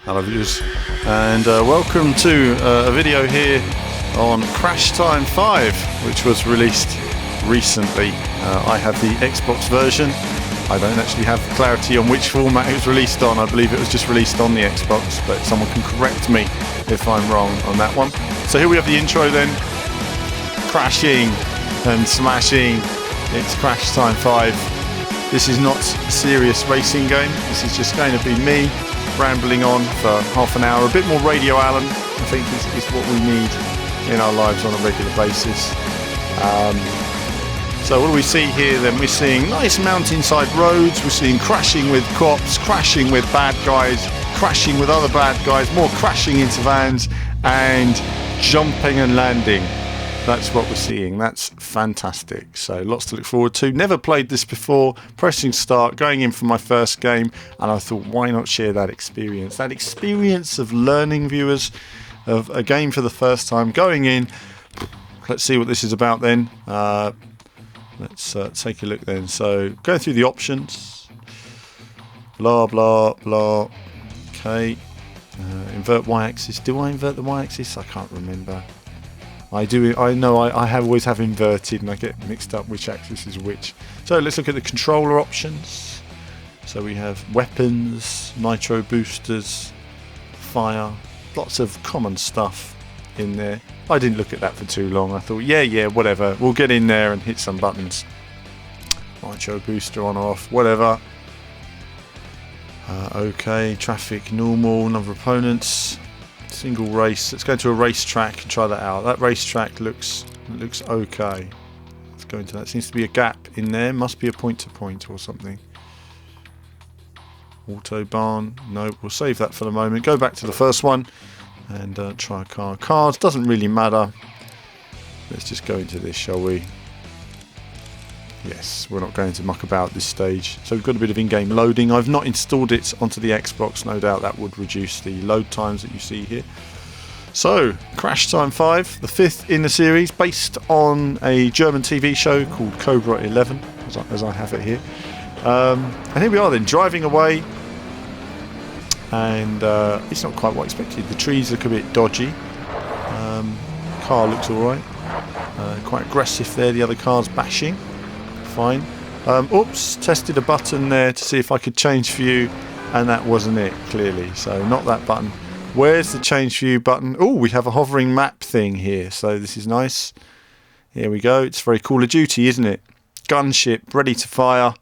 Hello viewers, and welcome to a video here on Crash Time 5, which was released recently. I have the Xbox version. I don't actually have clarity on which format it was released on. I believe it was just released on the Xbox, but someone can correct me if I'm wrong on that one. So here we have the intro then. Crashing and smashing. It's Crash Time 5. This is not a serious racing game. This is just going to be me rambling on for half an hour. A bit more Radio Alan, I think, is what we need in our lives on a regular basis. So what do we see here then? We're seeing nice mountainside roads. We're seeing crashing with cops, crashing with bad guys, crashing with other bad guys, more crashing into vans, and jumping and landing. That's what we're seeing. That's fantastic. So lots to look forward to. Never played this before. Pressing start, going in for my first game, and I thought, why not share that experience? That experience of learning, viewers, of a game for the first time, going in. Let's see what this is about then. Let's take a look then. So go through the options. Blah, blah, blah. Okay. Invert y-axis. Do I invert the y-axis? I can't remember. I do. I know I have always have inverted and I get mixed up which axis is which. So let's look at the controller options. So we have weapons, nitro boosters, fire, lots of common stuff in there. I didn't look at that for too long. I thought, yeah, whatever. We'll get in there and hit some buttons. Nitro booster on or off, whatever. Okay, traffic normal, number of opponents. Single race. Let's go to a racetrack and try that out. That racetrack looks okay. Let's go into that. Seems to be a gap in there. Must be a point-to-point or something. Autobahn. No, we'll save that for the moment. Go back to the first one and try a car. Cars doesn't really matter. Let's just go into this, shall we? Yes, we're not going to muck about this stage. So we've got a bit of in-game loading. I've not installed it onto the Xbox. No doubt that would reduce the load times that you see here. So, Crash Time 5, the 5th in the series, based on a German TV show called Cobra 11, as I have it here. And here we are then, driving away. And it's not quite what I expected. The trees look a bit dodgy. Car looks alright. Quite aggressive there, the other car's bashing. Fine. Oops, tested a button there to see if I could change view, and that wasn't it, clearly. So not that button. Where's the change view button? Oh, we have a hovering map thing here, so this is nice. Here we go. It's very Call of Duty, isn't it? Gunship, ready to fire.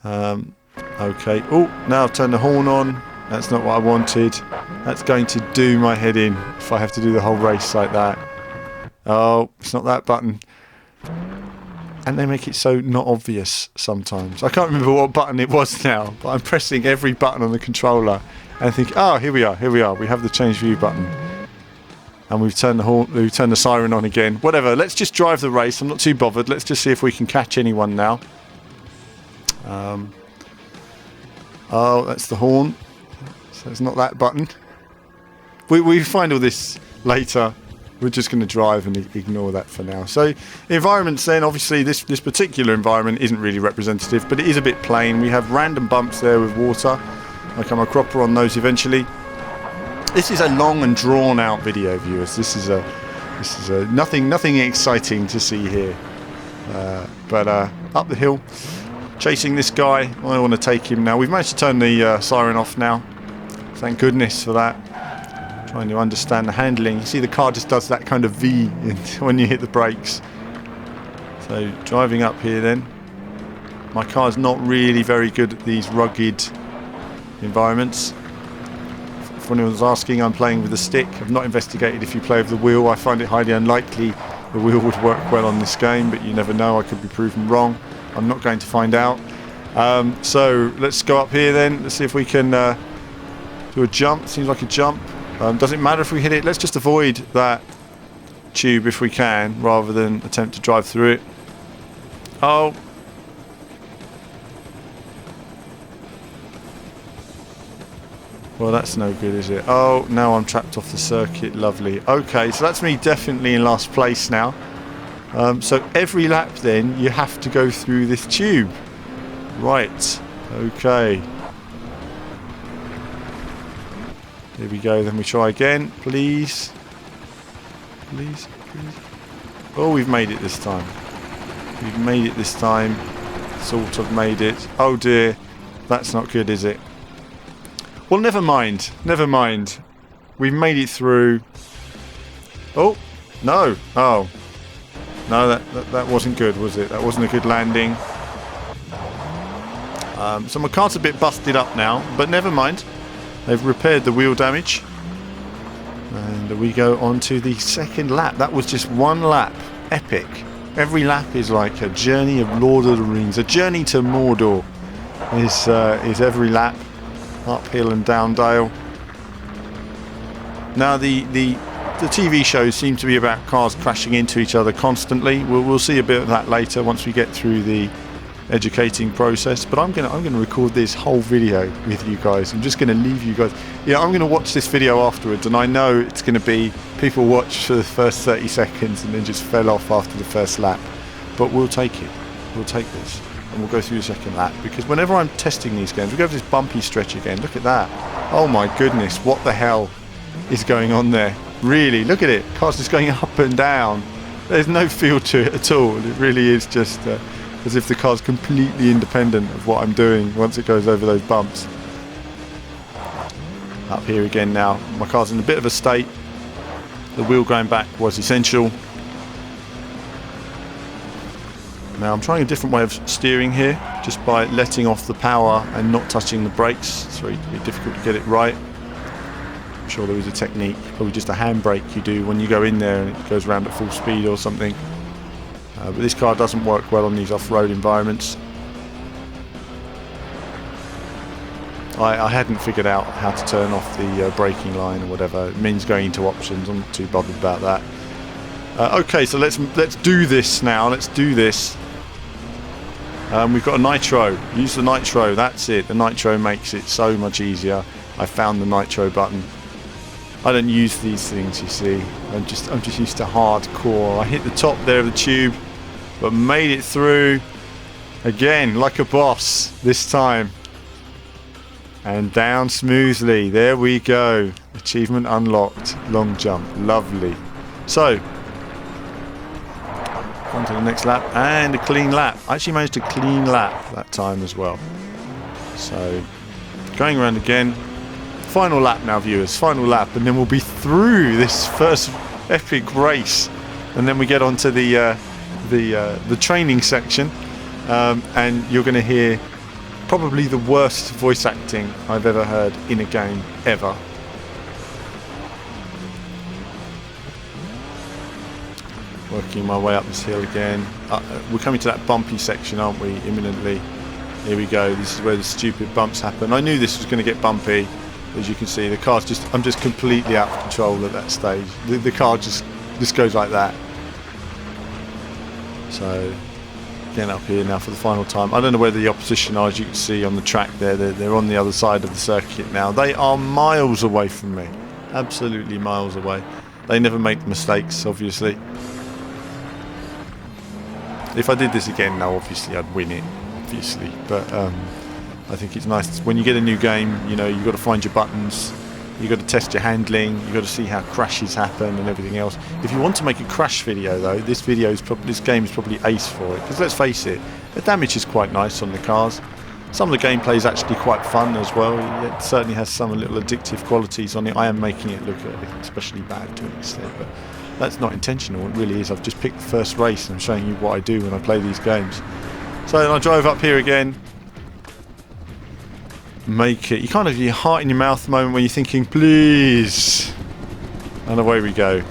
Okay. Oh, now I've turned the horn on. That's not what I wanted. That's going to do my head in if I have to do the whole race like that. Oh, it's not that button. And they make it so not obvious sometimes. I can't remember what button it was now, but I'm pressing every button on the controller and I think, oh, here we are. We have the change view button. And we've turned the horn, we've turned the siren on again. Whatever, let's just drive the race. I'm not too bothered. Let's just see if we can catch anyone now. Oh, that's the horn. So it's not that button. We find all this later. We're just going to drive and ignore that for now. So environments then, obviously this particular environment isn't really representative, but it is a bit plain. We have random bumps there with water. I'll come a cropper on those eventually. This is a long and drawn out video, viewers. This is a nothing exciting to see here. But up the hill, chasing this guy. I want to take him now. We've managed to turn the siren off now. Thank goodness for that. Trying to understand the handling. You see the car just does that kind of V when you hit the brakes. So driving up here then. My car's not really very good at these rugged environments. If anyone was asking, I'm playing with a stick. I've not investigated if you play with the wheel. I find it highly unlikely the wheel would work well on this game, but you never know. I could be proven wrong. I'm not going to find out. So let's go up here then. Let's see if we can do a jump. Seems like a jump. Doesn't matter if we hit it. Let's just avoid that tube if we can, rather than attempt to drive through it. Oh. Well, that's no good, is it? Oh, now I'm trapped off the circuit. Lovely. Okay, so that's me definitely in last place now. So every lap then, you have to go through this tube. Right. Okay. Here we go, then we try again. Please. Please, please. Oh, we've made it this time. We've made it this time. Sort of made it. Oh dear. That's not good, is it? Well, never mind. Never mind. We've made it through. Oh, no. Oh. No, that wasn't good, was it? That wasn't a good landing. So my car's a bit busted up now, but never mind. They've repaired the wheel damage. And we go on to the second lap. That was just one lap. Epic. Every lap is like a journey of Lord of the Rings. A journey to Mordor is every lap. Uphill and down dale. Now the TV shows seem to be about cars crashing into each other constantly. We'll see a bit of that later once we get through the educating process. But I'm gonna record this whole video with you guys. I'm just gonna leave you guys. Yeah, I'm gonna watch this video afterwards, and I know it's gonna be people watch for the first 30 seconds and then just fell off after the first lap. But we'll take it. We'll take this. And we'll go through the second lap, because whenever I'm testing these games, we go for this bumpy stretch again. Look at that. Oh my goodness, what the hell is going on there? Really, look at it. Car's just going up and down. There's no feel to it at all. It really is just as if the car's completely independent of what I'm doing once it goes over those bumps. Up here again now. My car's in a bit of a state. The wheel going back was essential. Now I'm trying a different way of steering here, just by letting off the power and not touching the brakes. It's very difficult to get it right. I'm sure there is a technique, probably just a handbrake you do when you go in there and it goes around at full speed or something. But this car doesn't work well on these off-road environments. I hadn't figured out how to turn off the braking line or whatever. It means going into options. I'm not too bothered about that. Okay, so let's do this now. Let's do this. We've got a nitro. Use the nitro. That's it. The nitro makes it so much easier. I found the nitro button. I don't use these things, you see. I'm just used to hardcore. I hit the top there of the tube, but made it through again like a boss this time. And down smoothly. There we go. Achievement unlocked. Long jump. Lovely. So on to the next lap, and a clean lap. I actually managed a clean lap that time as well. So going around again. Final lap now, viewers. Final lap, and then we'll be through this first epic race, and then we get onto the training section, and you're going to hear probably the worst voice acting I've ever heard in a game ever. Working my way up this hill again. We're coming to that bumpy section, aren't we? Imminently. Here we go. This is where the stupid bumps happen. I knew this was going to get bumpy. As you can see, the car's I'm just completely out of control at that stage. The car just goes like that. So, getting up here now for the final time. I don't know where the opposition are, as you can see on the track there. They're on the other side of the circuit now. They are miles away from me. Absolutely miles away. They never make mistakes, obviously. If I did this again now, obviously I'd win it. Obviously. But I think it's nice when you get a new game, you know, you've got to find your buttons, you've got to test your handling, you've got to see how crashes happen and everything else. If you want to make a crash video though, this game is probably ace for it, because let's face it, the damage is quite nice on the cars. Some of the gameplay is actually quite fun as well. It certainly has some little addictive qualities on it. I am making it look especially bad to an extent, but that's not intentional. It really is. I've just picked the first race and I'm showing you what I do when I play these games. So then I drove up here again. Make it. You kind of your heart in your mouth moment when you're thinking, please. And away we go.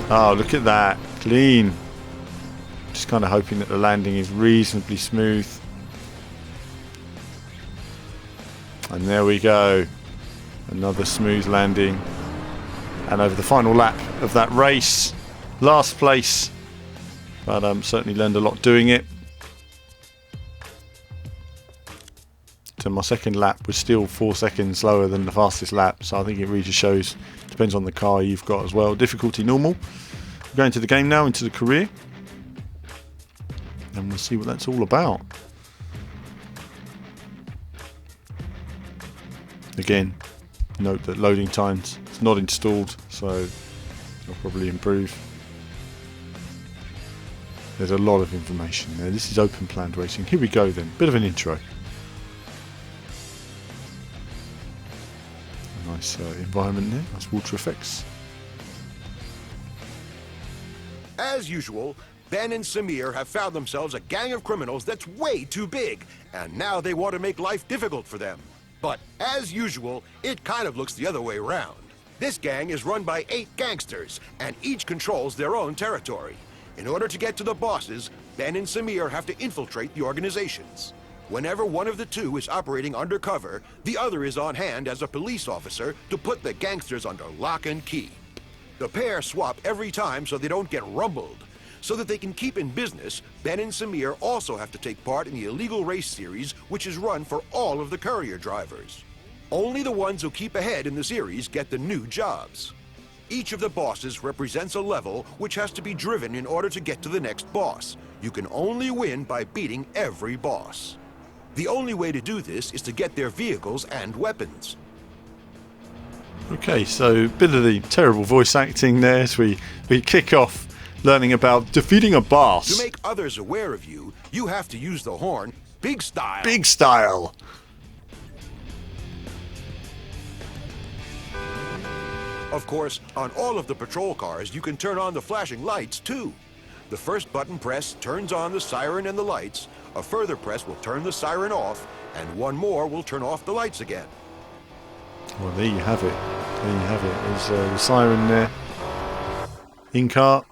Oh, look at that. Clean. Just kind of hoping that the landing is reasonably smooth. And there we go. Another smooth landing. And over the final lap of that race. Last place. But certainly learned a lot doing it. So my second lap was still 4 seconds slower than the fastest lap, so I think it really just shows, depends on the car you've got as well. Difficulty normal. We're going to the game now, into the career, and we'll see what that's all about. Again, note that loading times is not installed, so I'll probably improve. There's a lot of information there. This is open planned racing. Here we go then. Bit of an intro. A nice environment there. Nice water effects. As usual, Ben and Samir have found themselves a gang of criminals that's way too big, and now they want to make life difficult for them. But as usual, it kind of looks the other way around. This gang is run by 8 gangsters, and each controls their own territory. In order to get to the bosses, Ben and Samir have to infiltrate the organizations. Whenever one of the two is operating undercover, the other is on hand as a police officer to put the gangsters under lock and key. The pair swap every time so they don't get rumbled. So that they can keep in business, Ben and Samir also have to take part in the illegal race series, which is run for all of the courier drivers. Only the ones who keep ahead in the series get the new jobs. Each of the bosses represents a level which has to be driven in order to get to the next boss. You can only win by beating every boss. The only way to do this is to get their vehicles and weapons. Okay, so a bit of the terrible voice acting there as we kick off learning about defeating a boss. To make others aware of you, you have to use the horn, big style. Big style. Of course, on all of the patrol cars, you can turn on the flashing lights, too. The first button press turns on the siren and the lights, a further press will turn the siren off, and one more will turn off the lights again. Well, there you have it. There you have it. There's the siren there. In car.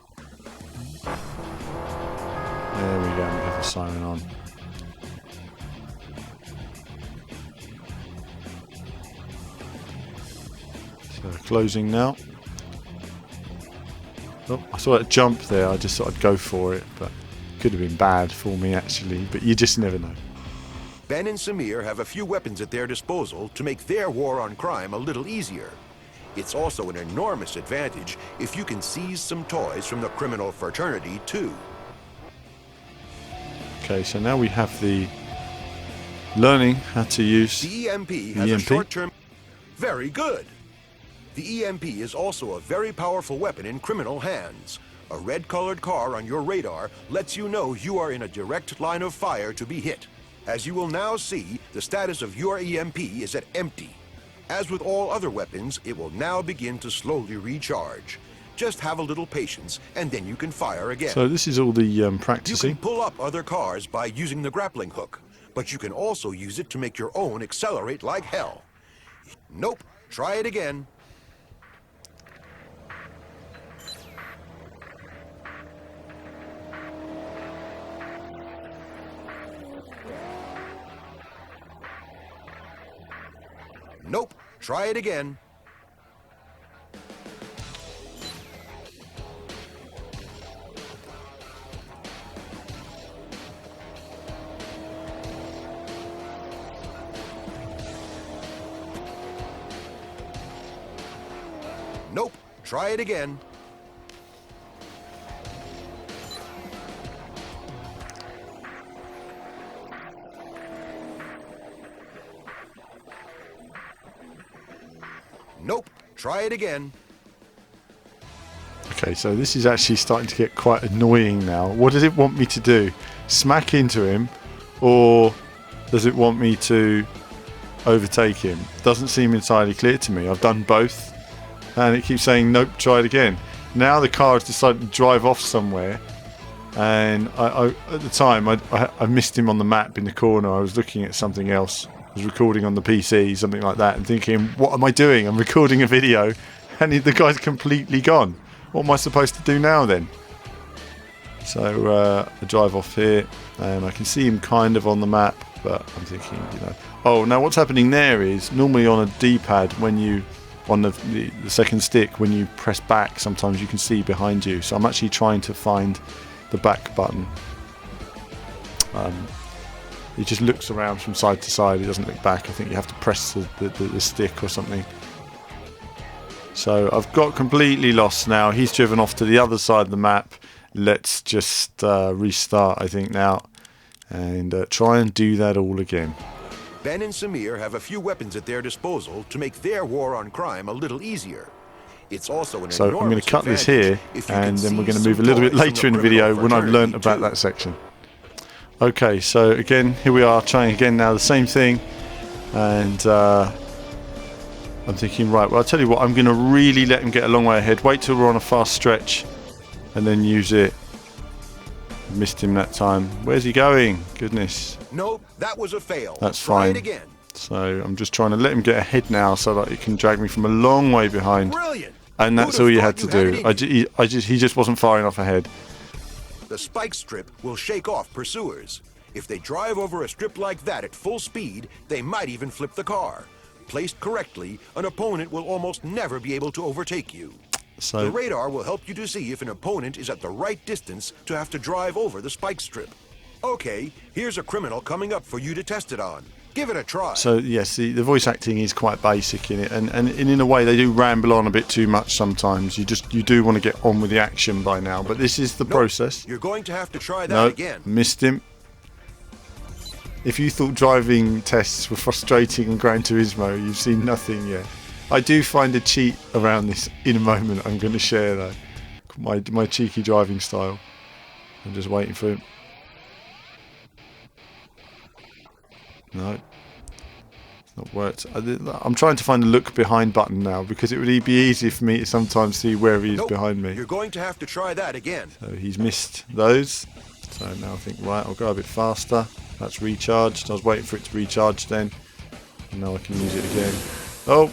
There we go. We have the siren on. So closing now. Oh, I saw that jump there. I just thought I'd go for it, but could have been bad for me actually. But you just never know. Ben and Samir have a few weapons at their disposal to make their war on crime a little easier. It's also an enormous advantage if you can seize some toys from the criminal fraternity, too. Okay, so now we have the learning how to use the EMP has a short-term... Very good! The EMP is also a very powerful weapon in criminal hands. A red-colored car on your radar lets you know you are in a direct line of fire to be hit. As you will now see, the status of your EMP is at empty. As with all other weapons, it will now begin to slowly recharge. Just have a little patience, and then you can fire again. So this is all the practicing. You can pull up other cars by using the grappling hook, but you can also use it to make your own accelerate like hell. Nope, try it again. Nope, try it again. Nope, try it again. Nope, try it again. Okay, so this is actually starting to get quite annoying now. What does it want me to do? Smack into him, or does it want me to overtake him? Doesn't seem entirely clear to me. I've done both, and it keeps saying, nope, try it again. Now the car has decided to drive off somewhere, and at the time, I missed him on the map in the corner. I was looking at something else. I was recording on the PC, something like that, and thinking, what am I doing? I'm recording a video, and the guy's completely gone. What am I supposed to do now then? So I drive off here, and I can see him kind of on the map, but I'm thinking, oh, now what's happening there is normally on a D-pad, when you on the second stick, when you press back, sometimes you can see behind you. So I'm actually trying to find the back button. He just looks around from side to side. He doesn't look back. I think you have to press the stick or something. So I've got completely lost now. He's driven off to the other side of the map. Let's just restart, I think, now, and try and do that all again. Ben and Samir have a few weapons at their disposal to make their war on crime a little easier. It's also an So I'm going enormous to cut this advantage here, if you can and then we're see going to move a some little bit toys from later in the criminal video when I've learnt fraternity, about too. that section. Okay, so again, here we are trying again now, the same thing, and I'm thinking, right, well, I'll tell you what, I'm going to really let him get a long way ahead, wait till we're on a fast stretch, and then use it. Missed him that time. Where's he going? Goodness. Nope, that was a fail. That's Try fine. it again. So I'm just trying to let him get ahead now so that he can drag me from a long way behind. Brilliant. And that's Who'd all have you had thought to you do. had it in you? He just wasn't far enough ahead. The spike strip will shake off pursuers. If they drive over a strip like that at full speed, they might even flip the car. Placed correctly, an opponent will almost never be able to overtake you. The So radar will help you to see if an opponent is at the right distance to have to drive over the spike strip. Okay, here's a criminal coming up for you to test it on. Give it a try. yes, the voice acting is quite basic in it, and in a way they do ramble on a bit too much sometimes. You do want to get on with the action by now, but this is the Nope, process. You're going to have to try that No, again. missed him. If you thought driving tests were frustrating in Gran Turismo, you've seen nothing yet. I do find a cheat around this in a moment. I'm going to share though, my cheeky driving style. I'm just waiting for him. No, it's not worked. I'm trying to find the look behind button now because it would be easy for me to sometimes see where he is Nope, behind me. You're going to have to try that again. So he's missed those. So now I think, right, I'll go a bit faster. That's recharged. I was waiting for it to recharge then. And now I can use it again. Oh,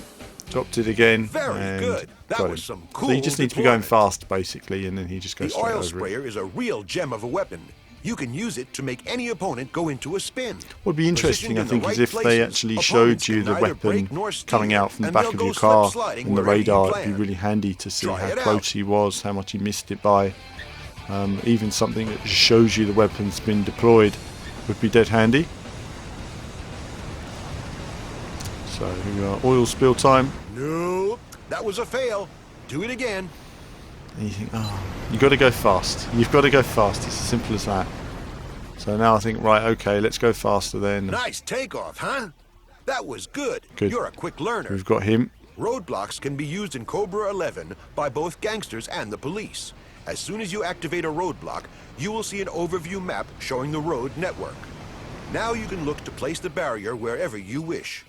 dropped it again. Very and good. That got was him. some So cool you just need to be going deployment. fast, basically, and then he just goes The straight oil over it. sprayer is a real gem of a weapon. You can use it to make any opponent go into a spin. What would be interesting, Positioned I in the think, right is if they places, actually showed opponents you can the neither weapon brake nor steer, coming out from the and back they'll of go your car slip-sliding in the wherever you radar. It'd be plan. really handy to see Try how it close out. he was, how much he missed it by. Even something that just shows you the weapon's been deployed would be dead handy. So here we are, oil spill time. Nope, that was a fail. Do it again. And you think, oh, you've got to go fast. You've got to go fast. It's as simple as that. So now I think, right, okay, let's go faster then. Nice takeoff, huh? That was good. Good. You're a quick learner. We've got him. Roadblocks can be used in Cobra 11 by both gangsters and the police. As soon as you activate a roadblock, you will see an overview map showing the road network. Now you can look to place the barrier wherever you wish.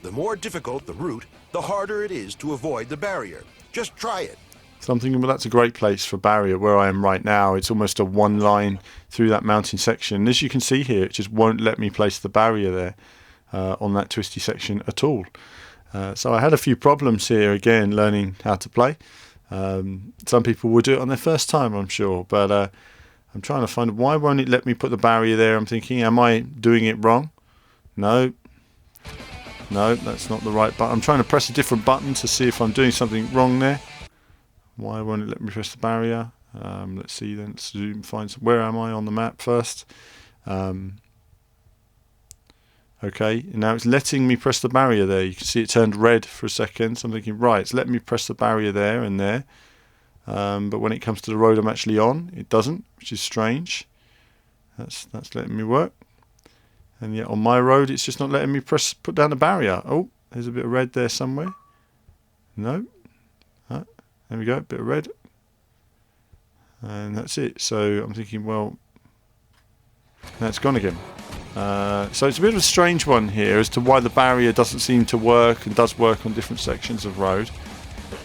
The more difficult the route, the harder it is to avoid the barrier. Just try it. Something, well, that's a great place for barrier where I am right now. It's almost a one line through that mountain section. And as you can see here, it just won't let me place the barrier there on that twisty section at all. So I had a few problems here again learning how to play. Some people will do it on their first time, I'm sure, but I'm trying to find why won't it let me put the barrier there. I'm thinking, am I doing it wrong? No, that's not the right button. I'm trying to press a different button to see if I'm doing something wrong there. Why won't it let me press the barrier? Let's see then. Let's zoom, find some, where am I on the map first? Okay, now it's letting me press the barrier there. You can see it turned red for a second. So I'm thinking, right, it's letting me press the barrier there and there. But when it comes to the road I'm actually on, it doesn't, which is strange. That's letting me work. And yet on my road, it's just not letting me put down the barrier. Oh, there's a bit of red there somewhere. No. There we go, a bit of red. And that's it. So I'm thinking, well, that's gone again. So it's a bit of a strange one here as to why the barrier doesn't seem to work and does work on different sections of road.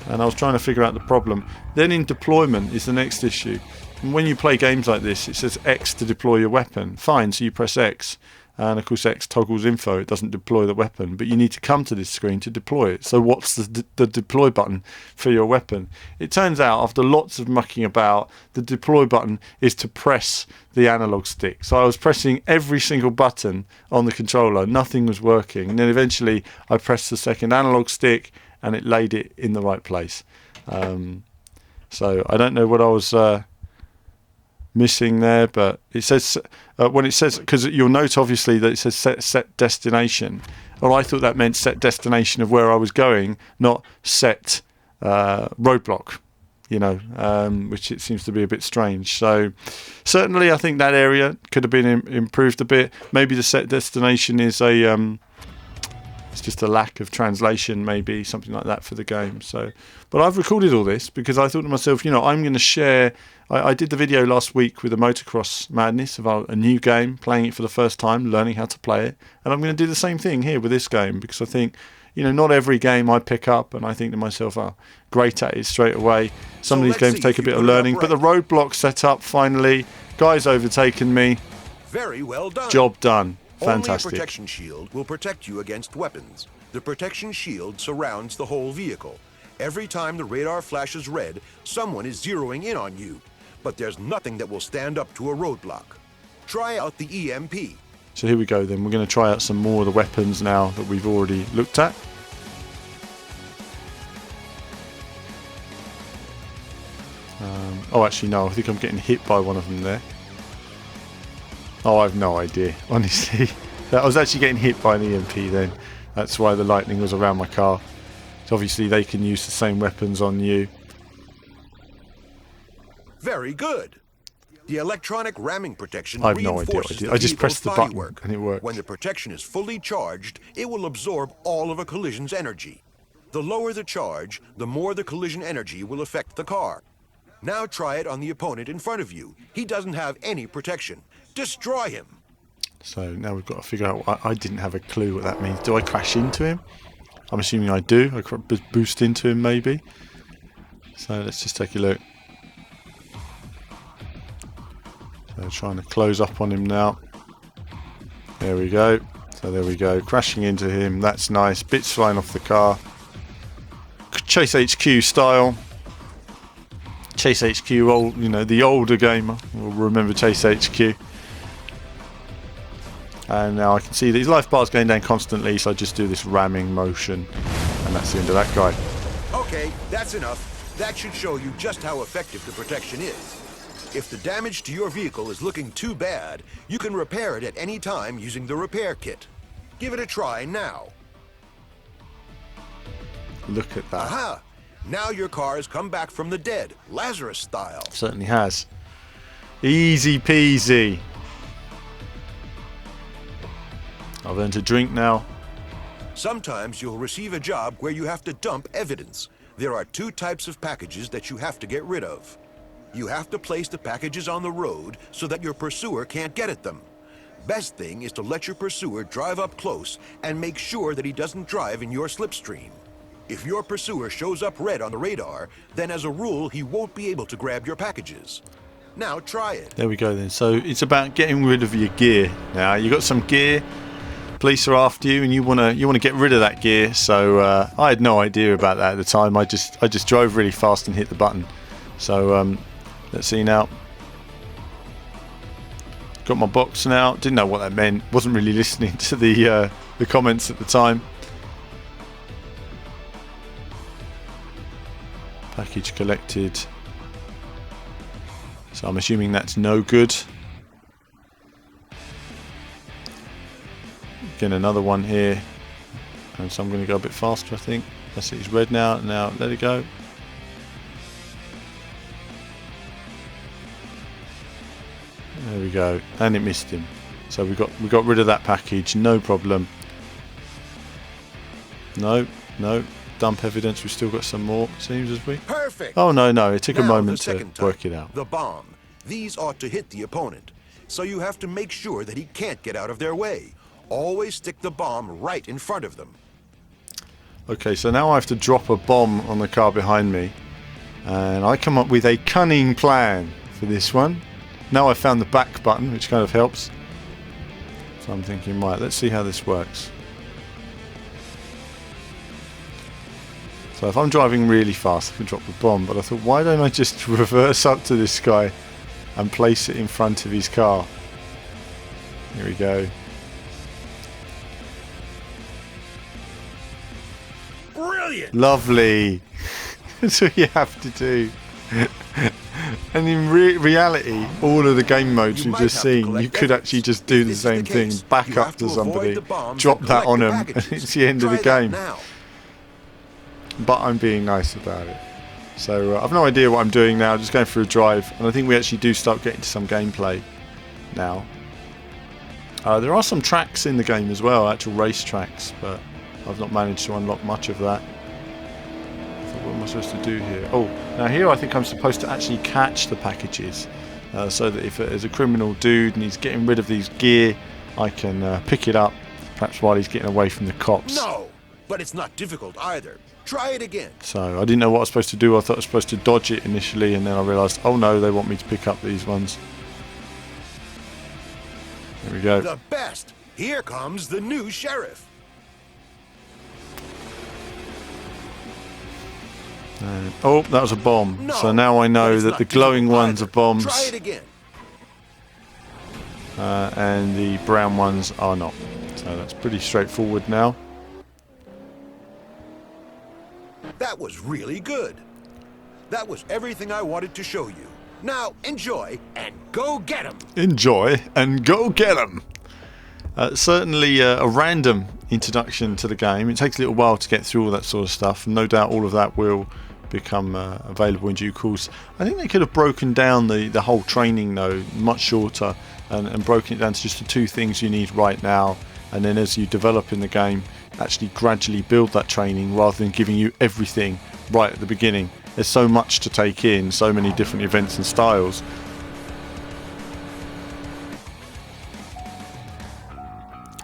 And I was trying to figure out the problem. Then in deployment is the next issue. And when you play games like this, it says X to deploy your weapon. Fine, so you press X. And of course X toggles info, it doesn't deploy the weapon, but you need to come to this screen to deploy it. So what's the deploy button for your weapon? It turns out after lots of mucking about, the deploy button is to press the analog stick. So I was pressing every single button on the controller, nothing was working. And then eventually I pressed the second analog stick and it laid it in the right place. So I don't know what I was missing there, but it says when it says, because you'll note obviously that it says set destination. Well, I thought that meant set destination of where I was going, not set roadblock, which it seems to be a bit strange. So certainly I think that area could have been improved a bit. Maybe the set destination is a It's just a lack of translation, maybe something like that for the game. So, but I've recorded all this because I thought to myself, you know, I'm going to share. I did the video last week with the Motocross Madness of a new game, playing it for the first time, learning how to play it, and I'm going to do the same thing here with this game because I think, you know, not every game I pick up and I think to myself, oh, great at it straight away. Some of these games take a bit of learning, but the roadblock set up finally. Guy's overtaken me. Very well done. Job done. Only Fantastic. a protection shield will protect you against weapons. The protection shield surrounds the whole vehicle. Every time the radar flashes red, someone is zeroing in on you. But there's nothing that will stand up to a roadblock. Try out the EMP. So here we go then. We're going to try out some more of the weapons now that we've already looked at. Oh, actually, no. I think I'm getting hit by one of them there. Oh, I have no idea, honestly. I was actually getting hit by an EMP then. That's why the lightning was around my car. So obviously they can use the same weapons on you. Very good. The electronic ramming protection I have no idea what I reinforces did. the I just vehicle's pressed the button bodywork. and it worked. When the protection is fully charged, it will absorb all of a collision's energy. The lower the charge, the more the collision energy will affect the car. Now try it on the opponent in front of you. He doesn't have any protection. Destroy him. So now we've got to figure out. I didn't have a clue what that means. Do I crash into him? I'm assuming I do. I could boost into him maybe. So let's just take a look. So trying to close up on him now. There we go. So there we go. Crashing into him. That's nice. Bits flying off the car. Chase HQ style. Chase HQ, old, you know, the older gamer will remember Chase HQ. And now I can see that his life bar is going down constantly, so I just do this ramming motion, and that's the end of that guy. Okay, that's enough. That should show you just how effective the protection is. If the damage to your vehicle is looking too bad, you can repair it at any time using the repair kit. Give it a try now. Look at that. Aha! Now your car has come back from the dead, Lazarus style. Certainly has. Easy peasy. I've earned a drink now. Sometimes you'll receive a job where you have to dump evidence. There are two types of packages that you have to get rid of. You have to place the packages on the road so that your pursuer can't get at them. Best thing is to let your pursuer drive up close and make sure that he doesn't drive in your slipstream. If your pursuer shows up red on the radar, then as a rule he won't be able to grab your packages. Now try it. There we go then. So it's about getting rid of your gear. Now you got some gear. Police are after you, and you wanna get rid of that gear. So I had no idea about that at the time. I just drove really fast and hit the button. So let's see now. Got my box now. Didn't know what that meant. Wasn't really listening to the comments at the time. Package collected. So I'm assuming that's no good. Again, another one here. And so I'm going to go a bit faster, I think. That's it, it's red now. Now let it go. There we go. And it missed him. So we got rid of that package, no problem. No. Dump evidence, we've still got some more, seems, as we. Perfect. Oh no, it took a Now, moment the to second type, work it out. The bomb. These ought to hit the opponent. So you have to make sure that he can't get out of their way. Always stick the bomb right in front of them. Okay, so now I have to drop a bomb on the car behind me. And I come up with a cunning plan for this one. Now I've found the back button, which kind of helps. So I'm thinking, right, let's see how this works. So if I'm driving really fast, I can drop the bomb, but I thought, why don't I just reverse up to this guy and place it in front of his car? Here we go. Brilliant! Lovely! That's what you have to do. And in reality, all of the game modes we've just seen, you could actually just do the same thing. Back up to somebody, drop that on them, and it's the end of the game. But I'm being nice about it. So I've no idea what I'm doing now, just going for a drive. And I think we actually do start getting to some gameplay now. There are some tracks in the game as well, actual race tracks, but I've not managed to unlock much of that. What am I supposed to do here? Oh, now here I think I'm supposed to actually catch the packages, so that if there's a criminal dude and he's getting rid of these gear, I can pick it up, perhaps while he's getting away from the cops. No, but it's not difficult either. Try it again. So I didn't know what I was supposed to do. I thought I was supposed to dodge it initially, and then I realised, oh no, they want me to pick up these ones. There we go. The best. Here comes the new sheriff. Oh, that was a bomb. No, so now I but know it's that not the glowing difficult ones are either. bombs, Try it again. and the brown ones are not. So that's pretty straightforward now. That was really good. That was everything I wanted to show you. Now enjoy and go get 'em. Enjoy and go get 'em. Certainly a random introduction to the game. It takes a little while to get through all that sort of stuff, and no doubt all of that will become available in due course. I think they could have broken down the whole training though much shorter, and broken it down to just the 2 things you need right now, and then as you develop in the game, actually gradually build that training rather than giving you everything right at the beginning. There's so much to take in, so many different events and styles.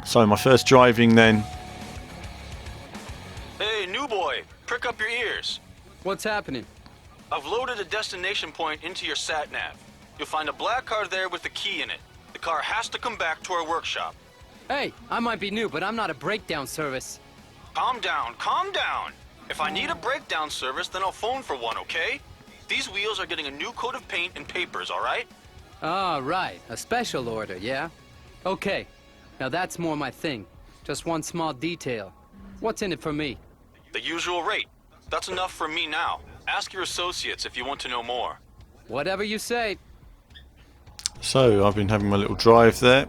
So my first driving then. Hey, new boy, prick up your ears. What's happening? I've loaded a destination point into your sat-nav. You'll find a black car there with a key in it. The car has to come back to our workshop. Hey, I might be new, but I'm not a breakdown service. Calm down, calm down. If I need a breakdown service, then I'll phone for one, okay? These wheels are getting a new coat of paint and papers, all right? Ah, right. A special order, yeah? Okay. Now that's more my thing. Just one small detail. What's in it for me? The usual rate. That's enough for me now. Ask your associates if you want to know more. Whatever you say. So I've been having my little drive there,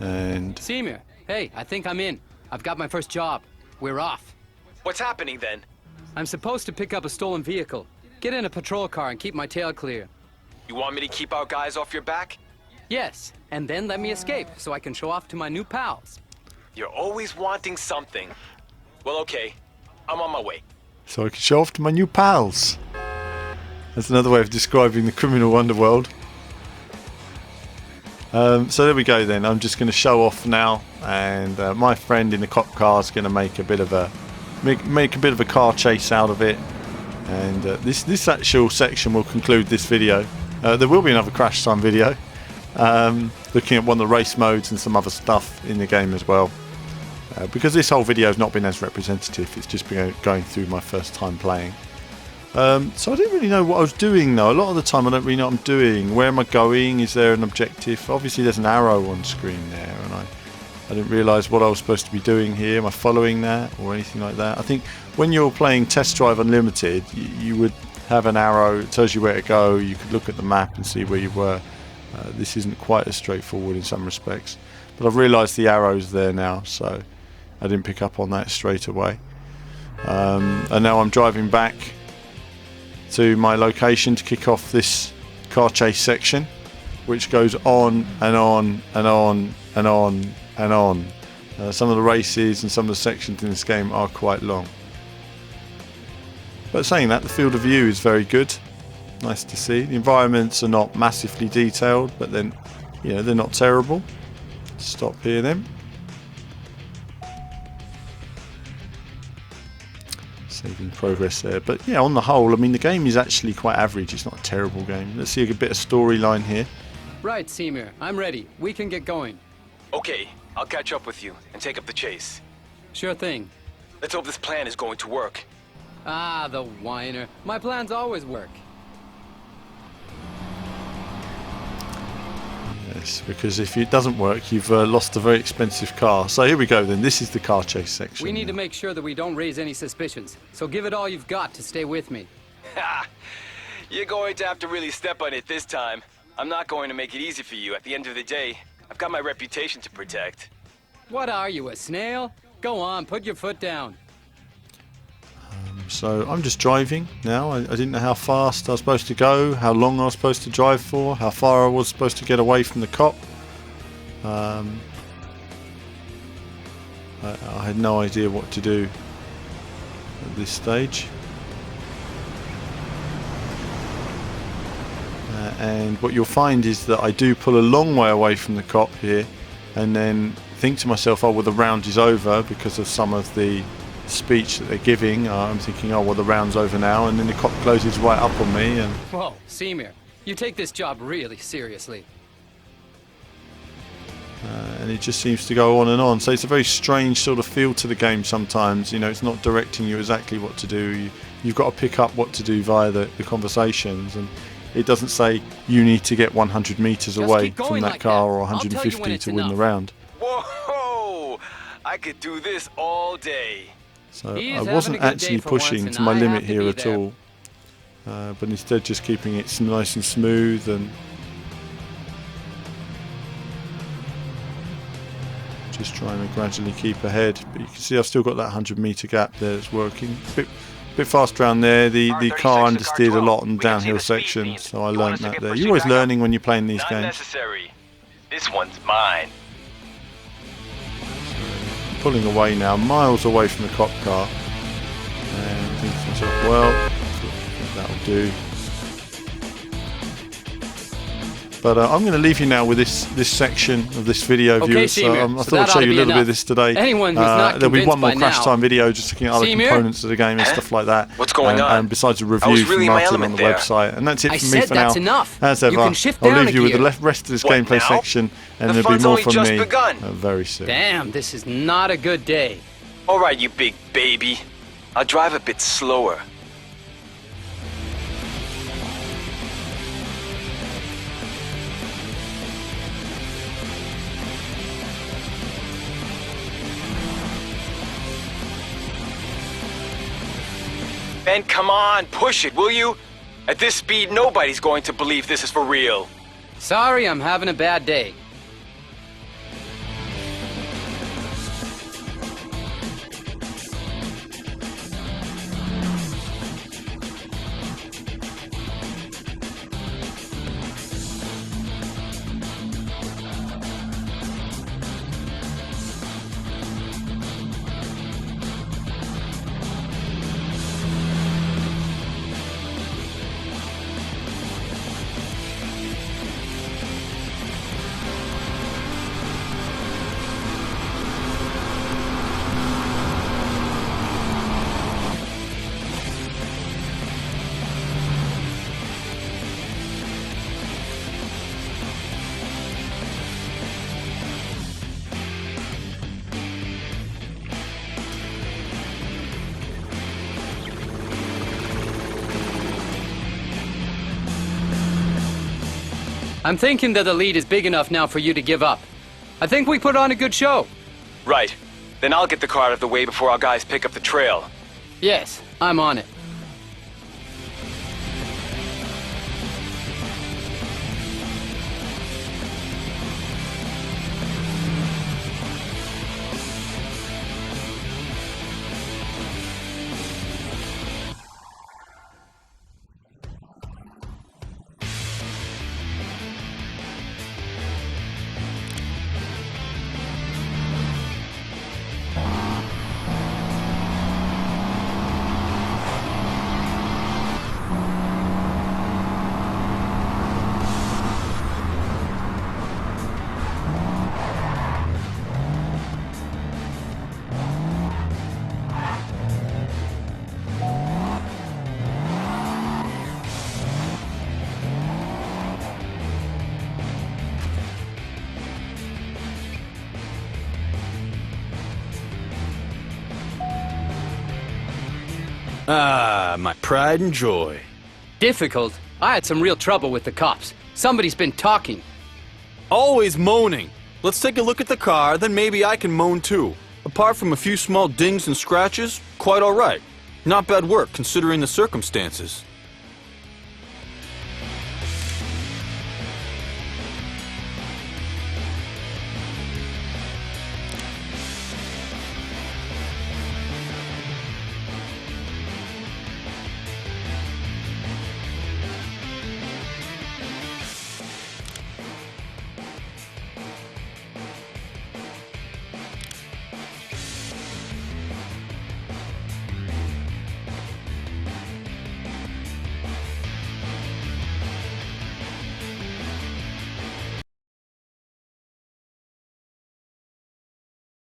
and Semir, hey, I think I'm in. I've got my first job. We're off. What's happening then? I'm supposed to pick up a stolen vehicle. Get in a patrol car and keep my tail clear. You want me to keep our guys off your back? Yes, and then let me escape so I can show off to my new pals. You're always wanting something. Well, okay. I'm on my way. so I can show off to my new pals. That's another way of describing the criminal underworld. So there we go then. I'm just going to show off now, and my friend in the cop car is going to make a bit of a car chase out of it. And this actual section will conclude this video. There will be another crash time video, looking at one of the race modes and some other stuff in the game as well. Because this whole video has not been as representative, it's just been going through my first time playing. So I didn't really know what I was doing though. A lot of the time I don't really know what I'm doing. Where am I going? Is there an objective? Obviously there's an arrow on screen there, and I didn't realise what I was supposed to be doing here. Am I following that or anything like that? I think when you're playing Test Drive Unlimited, you would have an arrow. It tells you where to go. You could look at the map and see where you were. This isn't quite as straightforward in some respects. But I've realised the arrow's there now, so I didn't pick up on that straight away. And now I'm driving back to my location to kick off this car chase section, which goes on and on and on and on and on. Some of the races and some of the sections in this game are quite long. But saying that, the field of view is very good. Nice to see. The environments are not massively detailed, but then, you know, they're not terrible. Stop here then. Saving progress there. But yeah, on the whole, I mean, the game is actually quite average. It's not a terrible game. Let's see a bit of storyline here. Right, Semir, I'm ready. We can get going. Okay, I'll catch up with you and take up the chase. Sure thing. Let's hope this plan is going to work. Ah, the whiner. My plans always work. Yes, because if it doesn't work, you've lost a very expensive car. So here we go then. This is the car chase section. We need to make sure that we don't raise any suspicions. So give it all you've got to stay with me. Ha! You're going to have to really step on it this time. I'm not going to make it easy for you. At the end of the day, I've got my reputation to protect. What are you, a snail? Go on, put your foot down. So I'm just driving now. I didn't know how fast I was supposed to go, how long I was supposed to drive for, how far I was supposed to get away from the cop. I had no idea what to do at this stage. And what you'll find is that I do pull a long way away from the cop here, and then think to myself, oh well, the round is over because of some of the speech that they're giving. I'm thinking, oh well, the round's over now, and then the cop closes right up on me. And Whoa, Semir, you take this job really seriously. and it just seems to go on and on. So it's a very strange sort of feel to the game sometimes. You know, it's not directing you exactly what to do. You've got to pick up what to do via the conversations, and it doesn't say you need to get 100 meters Just away keep going from that like car that. or I'll tell you 150 when it's to win the enough. round. Whoa! I could do this all day. So He is I having wasn't a good day actually for once, pushing and to my I limit have to here be at there. all, but instead just keeping it nice and smooth and just trying to gradually keep ahead. But you can see I've still got that 100-meter gap there that's working. Bit fast around there. The car understeered a lot on downhill sections, so I learned that there. You're always learning when you're playing these Not games. necessary. This one's mine. Pulling away now, miles away from the cop car, and thinking to myself, well, I think that'll do. But I'm going to leave you now with this section of this video, Okay, viewers. Semir, I so thought that I'd show ought to you a be little bit of enough. this today. Anyone who's not there'll be convinced one more by crash now- time video just looking at other Semir? components of the game and stuff like that. What's going on? And besides a I was review from really in my Martin on element the there. website. And that's it I from me said for that's now. enough. As You ever, can shift I'll down leave a you with the gear. rest of this What, gameplay now? section, and The there'll be fun's more only from just me begun. very soon. Damn, this is not a good day. All right, you big baby. I'll drive a bit slower. Ben, come on, push it, will you? At this speed, nobody's going to believe this is for real. Sorry, I'm having a bad day. I'm thinking that the lead is big enough now for you to give up. I think we put on a good show. Right. Then I'll get the car out of the way before our guys pick up the trail. Yes, I'm on it. Ah, my pride and joy. Difficult? I had some real trouble with the cops. Somebody's been talking. Always moaning. Let's take a look at the car, then maybe I can moan too. Apart from a few small dings and scratches, quite alright. Not bad work considering the circumstances.